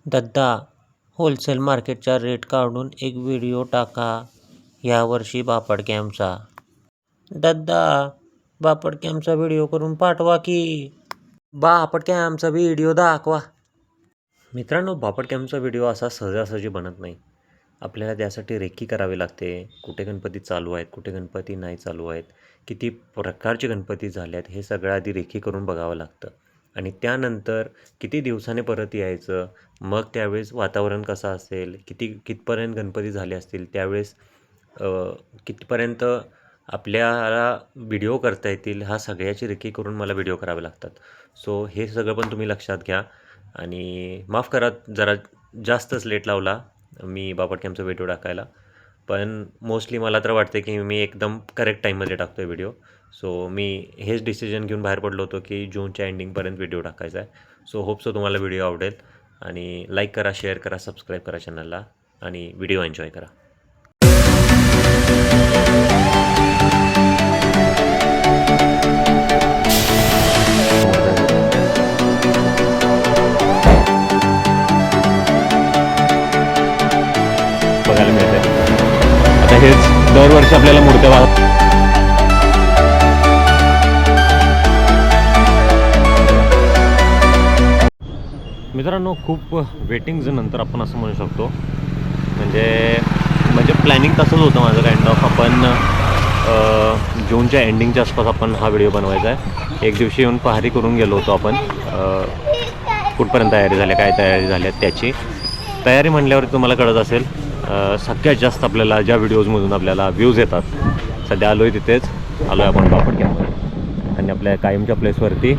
दद्दा, wholesale मार्केटचा rate काढून एक व्हिडिओ टाका यावर्षी बापट कॅम्पचा. दद्दा, बापट कॅम्पचा व्हिडिओ करून पाठवा की. बापट कॅम्पचा व्हिडिओ दाखवा. मित्रांनो, बापट कॅम्पचा व्हिडिओ असा सहजासहजी बनत नाही. आपल्याला त्यासाठी रेकी करावी लागते. कुठे गणपती चालू आहेत, कुठे गणपती नाही चालू आहेत, किती प्रकारचे गणपती झाले आहेत, हे सगळं आधी रेकी करून बघावं लागतं. आणि त्यानंतर किती दिवसाने परत यायचं, मग त्यावेळेस वातावरण कसं असेल, कितपर्यंत गणपती झाले असतील, त्यावेळेस कितपर्यंत आपल्याला व्हिडिओ करता येतील, ह्या सगळ्याची रेकी करून मला व्हिडिओ करावे लागतात. सो हे सगळं पण तुम्ही लक्षात घ्या. आणि माफ करा जरा जास्तच लेट लावला मी बापट कॅम्पचा व्हिडिओ टाकायला. पण मोस्टली मला तर वाटते की मी एकदम करेक्ट टाईममध्ये टाकतो आहे व्हिडिओ. सो मी हेच डिसिजन घेऊन बाहेर पडलो होतो की जूनच्या एंडिंगपर्यंत व्हिडिओ टाकायचा आहे. सो होप तुम्हाला व्हिडिओ आवडेल. आणि लाईक करा, शेअर करा, सबस्क्राईब करा चॅनलला आणि व्हिडिओ एन्जॉय करा. बघायला मिळते आता हेच दरवर्षी आपल्याला मूर्त्या मित्रांनो, खूप वेटिंगचं नंतर आपण असं म्हणू शकतो. म्हणजे प्लॅनिंग तसंच होतं माझं काइंड ऑफ. आपण जूनच्या एंडिंगच्या आसपास आपण हा व्हिडिओ बनवायचा आहे. एक दिवशी येऊन पहारी करून गेलो होतो आपण. कुठपर्यंत तयारी झाली, काय तयारी झाली आहे त्याची. तयारी म्हणल्यावर तुम्हाला कळत असेल, सगळ्यात जास्त आपल्याला ज्या व्हिडिओजमधून आपल्याला व्ह्यूज येतात, सध्या आलो आहे तिथेच आलो आहे आपण बापट कॅम्पवर. आणि आपल्या कायमच्या प्लेसवरती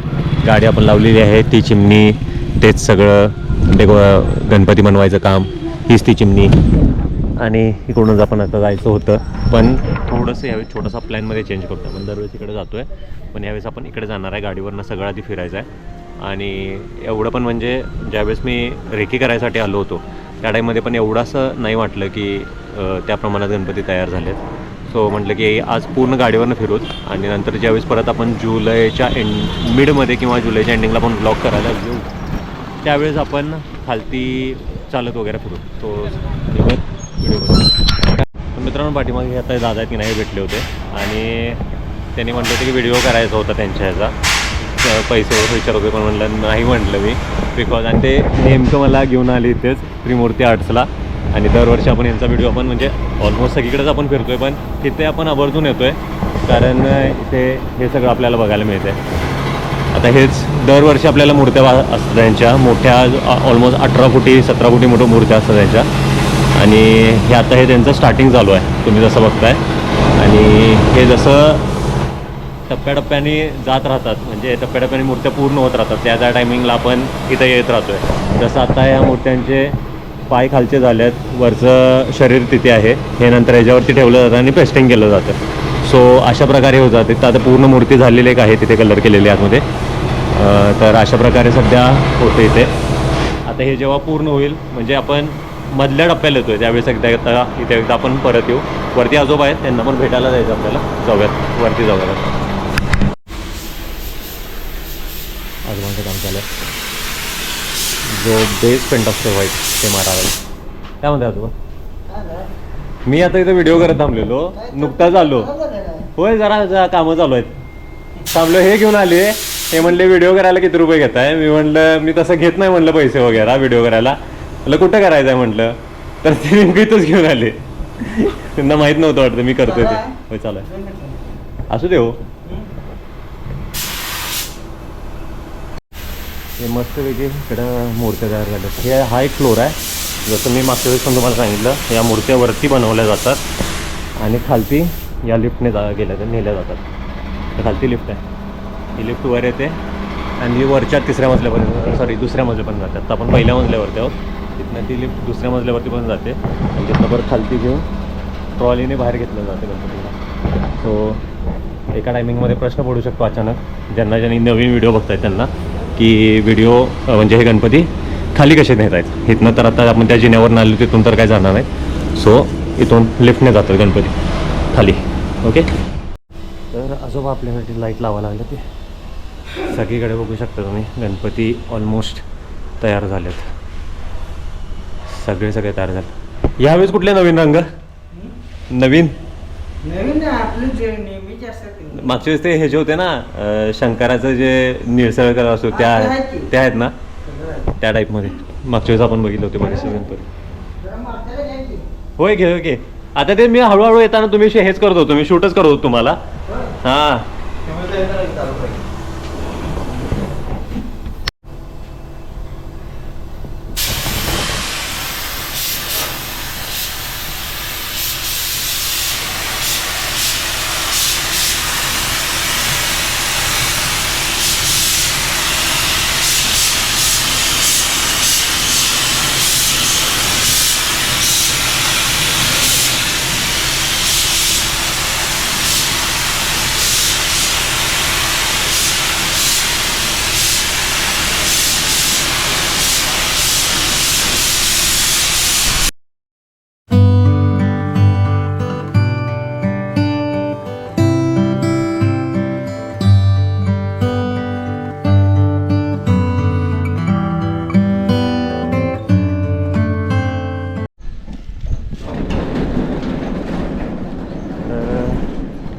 गाडी आपण लावलेली आहे. ती चिमणी, तेच सगळं गणपती बनवायचं काम, हीच ती चिमणी. आणि इकडूनच आपण आता जायचं होतं, पण थोडंसं यावेळेस छोटासा प्लॅनमध्ये चेंज करतो. आपण दरवेळेस इकडे जातो आहे, पण यावेळेस आपण इकडे जाणार आहे. गाडीवरनं सगळं आधी फिरायचं आहे. आणि एवढं पण म्हणजे ज्यावेळेस मी रेकी करायसाठी आलो होतो त्या टाईममध्ये पण एवढं असं नाही वाटलं की त्या प्रमाणात गणपती तयार झालेत. सो म्हटलं की आज पूर्ण गाडीवरनं फिरूच. आणि नंतर ज्यावेळेस परत आपण जुलैच्या मिडमध्ये किंवा जुलैच्या एंडिंगला पण ब्लॉग करायला येऊ, त्यावेळेस आपण खालती चालत वगैरे फिरू. तो व्हिडिओ करू. मित्रांनो, पाठीमागे आता दादा की नाही भेटले होते आणि त्यांनी म्हटलं होते की व्हिडिओ करायचा होता त्यांच्या ह्याचा. पैसे वगैरे विचार होते, पण म्हटलं नाही म्हटलं मी, बिकॉज. आणि ते नेमकं मला घेऊन आले इथेच त्रिमूर्ती आर्ट्सला. आणि दरवर्षी आपण यांचा व्हिडिओ आपण म्हणजे ऑलमोस्ट सगळीकडेच आपण फिरतो आहे, पण तिथे आपण आवर्जून येतो आहे कारण इथे हे सगळं आपल्याला बघायला मिळतं आहे. आता हेच दरवर्षी आपल्याला मूर्त्या असतात त्यांच्या मोठ्या, ऑलमोस्ट 18 फुटी 17 फुटी मोठ्या मूर्त्या असतात त्यांच्या. आणि हे आता हे त्यांचं स्टार्टिंग चालू आहे, तुम्ही जसं बघताय. आणि हे जसं टप्प्याटप्प्याने जात राहतात, म्हणजे टप्प्याटप्प्याने मूर्त्या पूर्ण होत राहतात, त्या टायमिंगला आपण इथं येत राहतो आहे. जसं आता या मूर्त्यांचे पाय खालचे झाले आहेत, वरचं शरीर तिथे आहे, हे नंतर ह्याच्यावरती ठेवलं जातं आणि पेस्टिंग केलं जातं. सो अशा प्रकारे होत जाते. तर आता पूर्ण मूर्ती झालेली एक आहे तिथे, कलर केलेली आतमध्ये. तर अशा प्रकारे सध्या होतं इथे. आता हे जेव्हा पूर्ण होईल म्हणजे आपण मधल्या टप्प्याला येतो आहे, त्यावेळेस इथे आपण परत येऊ. वरती आजोबा आहेत, त्यांना पण भेटायला जायचं आपल्याला. जाऊयात वरती, जाऊयात. आजोबांचं काम चालू आहे. जो बेस पेंट असतो व्हाईट ते मारावे. काय म्हणते आजोबा? मी आता इथं व्हिडिओ करत थांबलेलो, नुकताच आलो. होय, जरा कामं चालू आहेत. थांबलो, हे घेऊन आले. हे म्हणले व्हिडिओ करायला किती रुपये घेत आहे? मी म्हटलं मी तसं घेत नाही म्हटलं पैसे वगैरे व्हिडिओ करायला. म्हटलं कुठं करायचं आहे म्हटलं. तर ते नेमकं इथंच घेऊन आले. त्यांना माहीत नव्हतं वाटतं मी करतोय ते. होय, चालू आहे. असू दे हो. हे मस्तपैकी इकडं मूर्त्या तयार झाल्यात. हे हा एक फ्लोर आहे. जसं मी मागच्या वेळेस पण तुम्हाला सांगितलं, या मूर्त्या वरती बनवल्या जातात आणि खालती या लिफ्टने नेल्या जातात. तर खालती लिफ्ट आहे, ही लिफ्ट वर येते आणि वरच्या दुसऱ्या मजल्यापर्यंत जातात. तर आपण पहिल्या मजल्यावरती आहोत, तिथनं ती लिफ्ट दुसऱ्या मजल्यावरती पण जाते आणि तिथनं परत खालती घेऊन ट्रॉलीने बाहेर घेतलं जातं गणपतीला. सो एका टायमिंगमध्ये प्रश्न पडू शकतो अचानक ज्यांनी नवीन व्हिडिओ बघतायत त्यांना, की व्हिडिओ म्हणजे हे गणपती खाली कसे नेत आहेत. इथनं तर आता आपण त्या जिन्यावर आलो, तिथून तर काय जाणार नाही. सो इथून लिफ्टने जातात गणपती खाली. ओके. तर आजोबा आपल्यासाठी लाईट लावायला लागलं. ते सगळीकडे बघू शकता तुम्ही, गणपती ऑलमोस्ट तयार झालेत. सगळे तयार झाले. यावेळेस कुठले नवीन रंग? नवीन आपले जे नेहमीचे असतात मागच्या वेळेस ते हे जे होते ना शंकराचं जे निळसळ कलर असतो त्या आहेत ना, त्या टाईपमध्ये मागच्या वेळेस आपण बघितलं होते बरेचसे गणपती. होय घे घे. आता ते मी हळूहळू येताना तुम्ही हेच करत होतो, मी शूटच करत होतो तुम्हाला. हां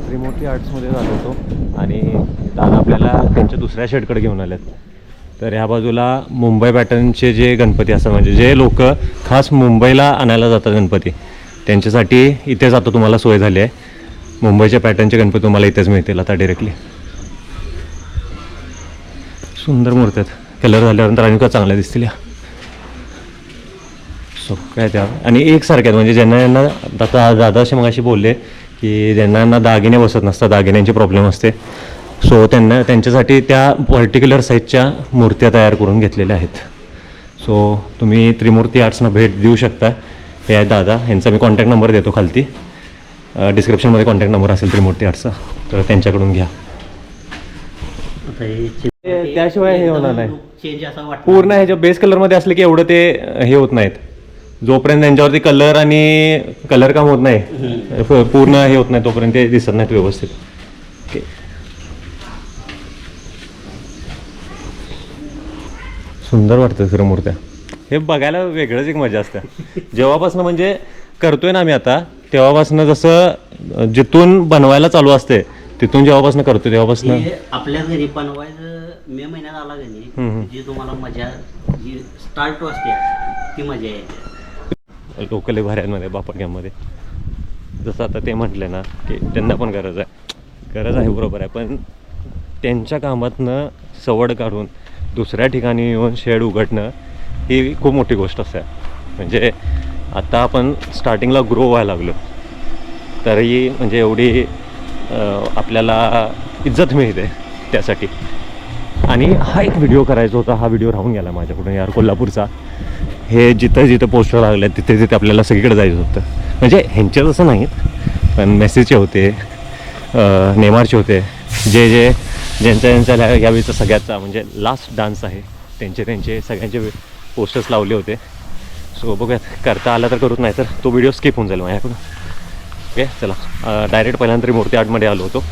त्रिमूर्ती आर्ट्समध्ये झालो होतो आणि दादा आपल्याला त्यांच्या दुसऱ्या शेडकडे घेऊन आलेत. तर ह्या बाजूला मुंबई पॅटर्नचे जे गणपती असतात, म्हणजे जे लोक खास मुंबईला आणायला जातात गणपती, त्यांच्यासाठी इथेच आता तुम्हाला सोय झाली आहे. मुंबईच्या पॅटर्नचे गणपती तुम्हाला इथेच मिळतील आता डायरेक्टली. सुंदर मूर्ती आहेत, कलर झाल्यानंतर आणि का चांगल्या दिसतील या सगळ्या त्या. आणि एकसारख्या आहेत, म्हणजे ज्यांना आता दादा असे मगाशी बोलले की ज्यांना दागिने बसत नसतात, दागिन्यांची प्रॉब्लेम असते, सो त्यांच्यासाठी त्या पर्टिक्युलर साईजच्या मूर्त्या तयार करून घेतलेल्या आहेत. सो तुम्ही त्रिमूर्ती आर्ट्सना भेट देऊ शकता. हे आहे दादा, यांचा मी कॉन्टॅक्ट नंबर देतो खालती डिस्क्रिप्शनमध्ये, कॉन्टॅक्ट नंबर असेल त्रिमूर्ती आर्ट्सचा, तर त्यांच्याकडून घ्या. त्याशिवाय हे होणार नाही. पूर्ण ह्याच्या बेस कलरमध्ये असले की एवढं ते हे होत नाहीत. जोपर्यंत त्यांच्यावरती कलर आणि कलर काम होत नाही, पूर्ण हे होत नाही, तोपर्यंत ते दिसत नाहीत व्यवस्थित. ओके, सुंदर वाटतं खरं मूर्त्या. हे बघायला वेगळंच एक मजा असते. जेव्हापासनं म्हणजे करतोय ना आम्ही आता, तेव्हापासनं जसं जिथून बनवायला चालू असते तिथून जेव्हापासनं करतोय तेव्हापासनं आपल्या घरी बनवायचं मे महिन्यात आला का नाही, जी तुम्हाला मजा जी स्टार्ट असते ती मजा येते. लोकल भाऱ्यांमध्ये बापडग्यामध्ये जसं आता ते म्हटले ना की त्यांना पण गरज आहे बरोबर आहे, पण त्यांच्या कामातनं सवड काढून दुसऱ्या ठिकाणी येऊन शेड उघडणं ही खूप मोठी गोष्ट असते. म्हणजे आता आपण स्टार्टिंगला ग्रो व्हायला लागलो तरी म्हणजे एवढी आपल्याला इज्जत मिळते त्यासाठी. आणि हा एक व्हिडिओ करायचा होता, हा व्हिडिओ राहून गेला माझ्याकडून यार, कोल्हापूरचा. हे जिथं पोस्टर लागले तिथे आपल्याला सगळीकडे जायचं होतं. म्हणजे ह्यांचे तसं नाहीत, पण मेसेजचे होते, नेमारचे होते, ज्यांच्या यावेळीचा सगळ्याचा म्हणजे लास्ट डान्स आहे त्यांचे सगळ्यांचे पोस्टर्स लावले होते. सो बघूयात, करता आला तर करूच, नाही तर तो व्हिडिओ स्किप होऊन जाईल माझ्याकडून. ओके चला, डायरेक्ट पहिल्यांदा त्रिमूर्ती आर्टमध्ये आलो होतो.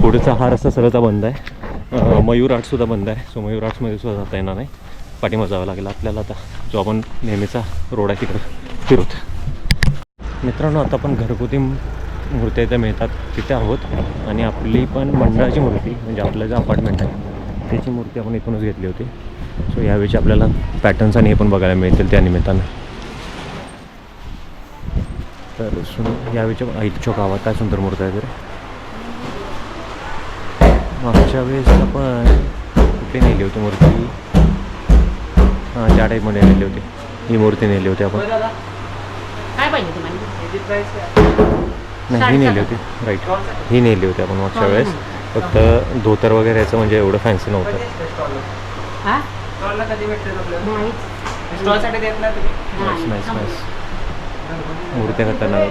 पुढचा हा रस्ता सरळचा बंद आहे, मयूर आर्टसुद्धा बंद आहे. सो मयूर आर्ट्समध्ये सुद्धा जाता येणार नाही, पाठीमागे जावं लागेल आपल्याला. आता जो आपण नेहमीचा रोड आहे तिकडं फिरवत. मित्रांनो, आता आपण घरगुती मूर्त्या इथे मिळतात तिथे आहोत, आणि आपली पण मंडळाची मूर्ती म्हणजे आपलं जे अपार्टमेंट आहे त्याची मूर्ती आपण इथूनच घेतली होती. सो यावेळी आपल्याला पॅटर्न्स आणि हे पण बघायला मिळतील त्या निमित्तानं. तर यावेळीच्या ऐतच्या गावात काय सुंदर मूर्ती आहे. मागच्या वेळेस आपण कुठे नेली होती मूर्ती? हां, त्या टाईपमध्ये नेली होती, ही मूर्ती नेली होती आपण. काय पाहिजे तुम्हाला? नाही, ही नेली होती, राईट, ही नेली होती आपण मागच्या वेळेस. फक्त धोतर वगैरे याचं म्हणजे एवढं फॅन्सी नव्हतं. मूर्त्या करताना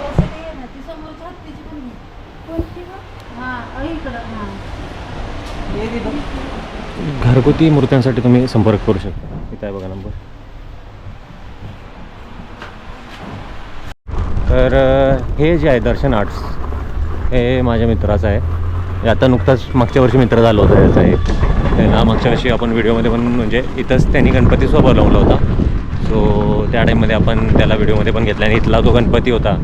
घरगुती मूर्त्यांसाठी तुम्ही संपर्क करू शकता. इथं आहे बघा नंबर. तर हे जे आहे दर्शन आर्ट्स, हे माझ्या मित्राचं आहे. आता नुकताच मागच्या वर्षी मित्र झालं होतं याचं आहे. त्यांना मागच्या वर्षी आपण व्हिडिओमध्ये पण म्हणजे इथंच त्यांनी गणपतीसुद्धा बनवला होता. सो त्या टाईममध्ये आपण त्याला व्हिडिओमध्ये पण घेतला आणि इथला तो गणपती होता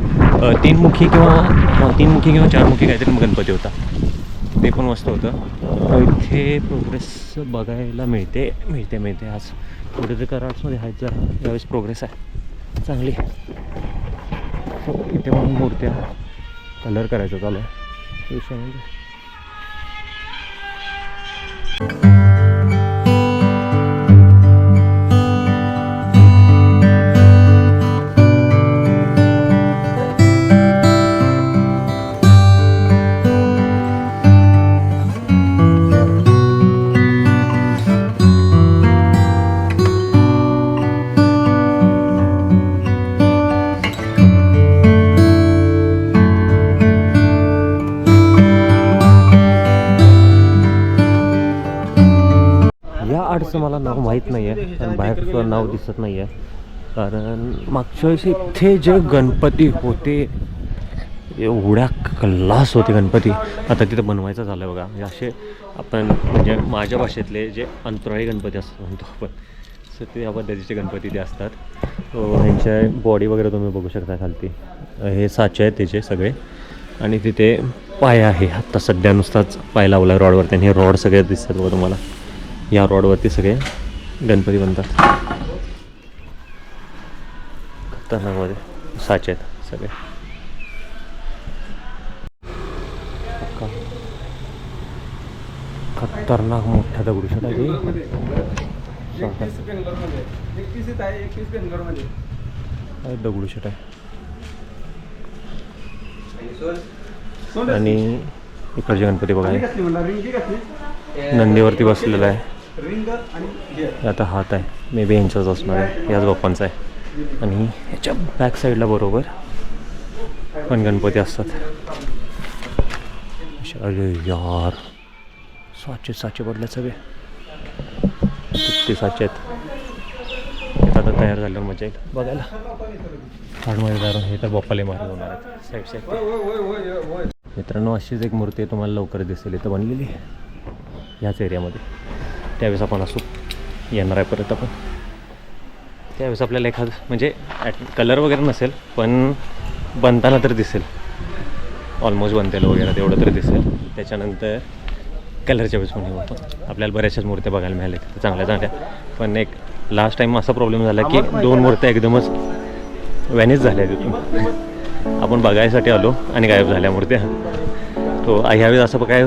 तीनमुखी किंवा चारमुखी काहीतरी गणपती होता, ते पण मस्त होतं. इथे प्रोग्रेस बघायला मिळते. आज थोडे जे कराड्समध्ये आहेत जरा यावेळेस प्रोग्रेस आहे चांगली. इथे पण मूर्त्या कलर करायचा चालू आहे विषय म्हणजे. या आडचं मला नाव माहीत नाही आहे कारण बाहेरचं नाव दिसत नाही आहे. कारण मागच्या वेळेस इथे जे गणपती होते एवढ्या क्लास होते गणपती, आता तिथं बनवायचं झालं आहे बघा. म्हणजे असे आपण म्हणजे माझ्या भाषेतले जे अंतराळी गणपती असतात म्हणतो आपण, सो ते या पद्धतीचे गणपती ते असतात. ह्यांच्या बॉडी वगैरे तुम्ही बघू शकता खालती. हे साचे आहेत त्याचे सगळे आणि तिथे पाय आहे. आत्ता सध्या नुसताच पाय लावला रॉडवरती आणि हे रॉड सगळे दिसतात बघा तुम्हाला. या रॉडवरती सगळे गणपती बनतात. खतरनाकमध्ये साचे आहेत सगळे. खतरनाक मोठ्या दगडूशेठ आहे. दगडूशेठ आहे आणि इकडचे गणपती बघा नंदीवरती बसलेला आहे. आता हात आहे मे बी यांचाच असणार आहे, याच बाप्पांचा आहे. आणि ह्याच्या बॅक साईडला बरोबर पण गणपती असतात. अरे यार साचे पडले सगळे, किती साचे आहेत. आता तयार झाल्यावर मजा येईल बघायला. हार्डमध्ये जाऊन हे तर बाप्पाले मारे होणार आहेत साईड. मित्रांनो अशीच एक मूर्ती तुम्हाला लवकर दिसेल इथं बनलेली ह्याच एरियामध्ये. त्यावेळेस आपण असू येणार आहे परत आपण. त्यावेळेस आपल्याला एखादं म्हणजे कलर वगैरे नसेल पण बनताना तर दिसेल, ऑलमोस्ट बनतेलं वगैरे तेवढं तरी दिसेल. त्याच्यानंतर कलरच्या वेळेस पण येऊ आपण. आपल्याला बऱ्याचशाच मूर्त्या बघायला मिळाल्या तिथे चांगल्या. पण एक लास्ट टाईम असा प्रॉब्लेम झाला की 2 मूर्त्या एकदमच वॅनिश झाल्या तिथून. आपण बघायसाठी आलो आणि गायब झाल्या मूर्त्या. तो ह्यावेळेस असं काय